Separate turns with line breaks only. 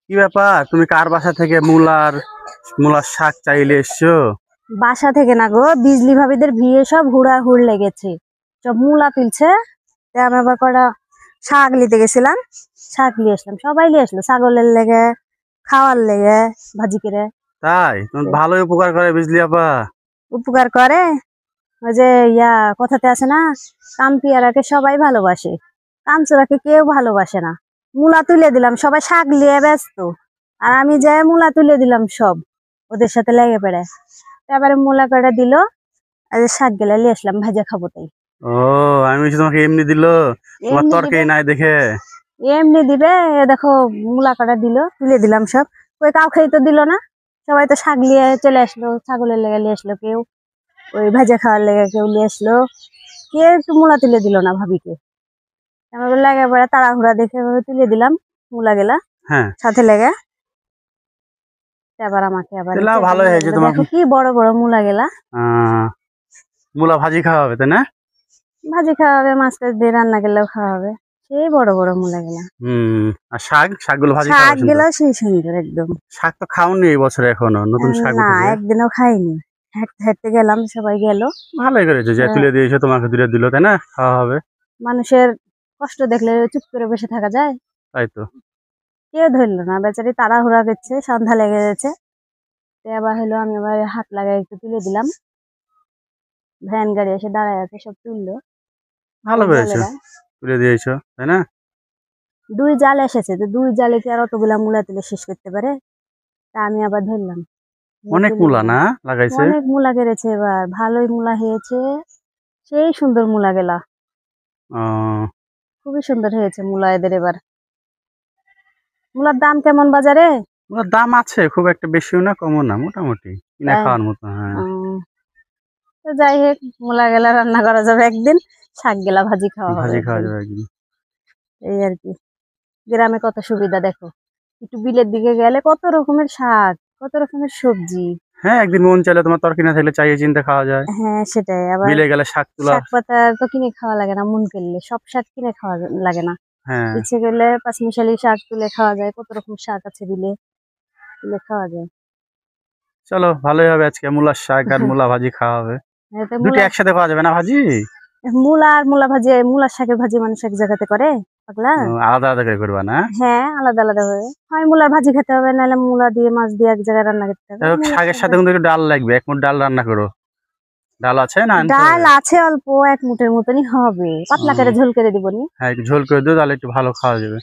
কি ব্যাপার, তুমি কার বাসা থেকে মূলার শাক চাইলে এসছো?
বাসা থেকে না গো, বিজলি ভাবিদের বিয়ে সব হুড় লেগেছে, সব মূলা তুলছে। তাই আমি আবার কটা শাক নিতে গেছিলাম, শাক নিয়ে আসলাম, সবাই নিয়ে আসলো ছাগলের লেগে, খাওয়ার লেগে, ভাজি করে।
তাই তুমি ভালোই উপকার করে বিজলি আপা।
উপকার করে। ওই যে কথাতে আছে না, কামপিয়ারাকে সবাই ভালোবাসে, কামচোরাকে কেউ ভালোবাসে না। মূলা তুলে দিলাম, সবাই শাক নিয়ে ব্যস্ত, আর আমি যাই মূলা তুলে দিলাম সব ওদের সাথে লেগে পড়ে। তারপরে মূলা করে দিল, আর শাক গেলে নিয়ে আসলাম, ভাজা খাবো তাই।
ও, আমি বলছি তোমাকে এমনি দিল, তোমার
এমনি
তরকারি
দিবে,
নাই দেখে।
এমনি দিবে। এ দেখো, মূলা কাটা দিল, তুলে দিলাম সব। ওই কাউ খেয়ে তো দিল না, সবাই তো শাক নিয়ে চলে আসলো, ছাগলের লেগে নিয়ে আসলো কেউ, ওই ভাজা খাওয়ার লেগে কেউ নিয়ে আসলো, কেউ একটু মূলা তুলে দিল না ভাবিকে। আমার লেগে পড়ে তাড়াহুড়া দেখে তুলে দিলাম মূলা গেলা
হ্যাঁ,
সাথে লেগে। আবার আমাকে আবার
তাহলে ভালোই হয়েছে তোমার।
দেখো কি বড় বড় মূলা গেলা।
মূলা ভাজি খাওয়া হবে তাই না?
ভাজি খাওয়া হবে, মাছ টাছ দিয়ে রান্না করলেও খাওয়া হবে। সেই বড় বড় মূলা গেলা।
আর শাকগুলো ভাজি খাওয়া
শাক
সুন্দর।
গেলা সেই সুন্দর একদম।
শাক তো খাওনি এই বছরে, এখনো নতুন শাক
না,
উঠেছে।
একদিনও খাইনি। হাঁটতে হাঁটতে গেলাম, সবাই গেল।
ভালোই করেছে যে তুলে দিয়েছো, তোমাকে তুলে দিল তাই না, খাওয়া হবে।
মানুষের কষ্ট দেখলে চুপ করে বসে থাকা যায়?
তাই তো।
কেউ ধরলো না, বেচারি তাড়াহুড়া করছে, সন্ধ্যা লেগে গেছে। আবার হলো, আমি আবার হাত লাগাই একটু তুলে দিলাম। ভ্যান গাড়ি এসে দাঁড়ায় আছে, সব তুললো।
ভালো করেছো, তুলে দিয়েছো তাই না।
দুই জাল এসেছে, তো দুই জালে কি আর অতগুলা মূলা তুলে শেষ করতে পারে? তা আমি আবার ধরলাম,
অনেক মূলা না লাগাইছে।
অনেক মূলা কেড়েছে, এবার ভালোই মূলা হয়েছে। সেই সুন্দর মূলা গেলা, খুবই সুন্দর হয়েছে মূলা এদের এবার। মূলার দাম কেমন বাজারে?
মূলার দাম আছে, খুব একটা বেশিও না কমও না, মোটামুটি কিনে খাওয়ার মতো। হ্যাঁ,
তো যাই হোক, মূলা গেলা রান্না করা যাবে একদিন, শাক গেলা ভাজি খাওয়া হবে
ভাজি খাওয়া
একদিন।
যাবে একদিন।
এই আর কি, গ্রামে কত সুবিধা দেখো। একটু বিলের দিকে গেলে কত রকমের শাক, কত রকমের সবজি।
হ্যাঁ, একদিন মন চাইলে তোমার তরকারি না থাকলে চাইয়ে চিনতে খাওয়া যায়।
হ্যাঁ সেটাই। আবার
বিলে গেলে শাক তুলা।
শাক পাতা তো কিনে খাওয়া লাগে না, মন করলে সব শাক কিনে খাওয়া লাগে না।
হ্যাঁ,
ইচ্ছে করলে পাঁচমিশালি শাক তুলে খাওয়া যায়, কত রকম শাক আছে বিলে, তুলে খাওয়া যায়।
চলো ভালোই হবে, আজকে মূলার শাক আর মূলা ভাজি খাওয়া হবে।
এতে
দুটি একসাথে খাওয়া যাবে না ভাজি?
মূলা আর মূলা ভাজি, মূলার শাকের ভাজি মানুষ এক জায়গাতে করে পাগলা।
আলাদা আলাদা করে করবা না?
হ্যাঁ, আলাদা আলাদা হবে। হয় মূলার ভাজি খেতে হবে, নাহলে মূলা দিয়ে মাছ দিয়ে এক জায়গায় রান্না করতে হবে।
শাকের সাথে কিন্তু একটু ডাল লাগবে, এক মুঠ ডাল রান্না করো। ডাল আছে না, আনতে
ডাল
হবে?
আছে অল্প, এক মুঠের মতনই হবে, পাতলা করে ঝোল করে দিবনি।
হ্যাঁ, একটু ঝোল করে দিও, তাহলে একটু ভালো খাওয়া যাবে।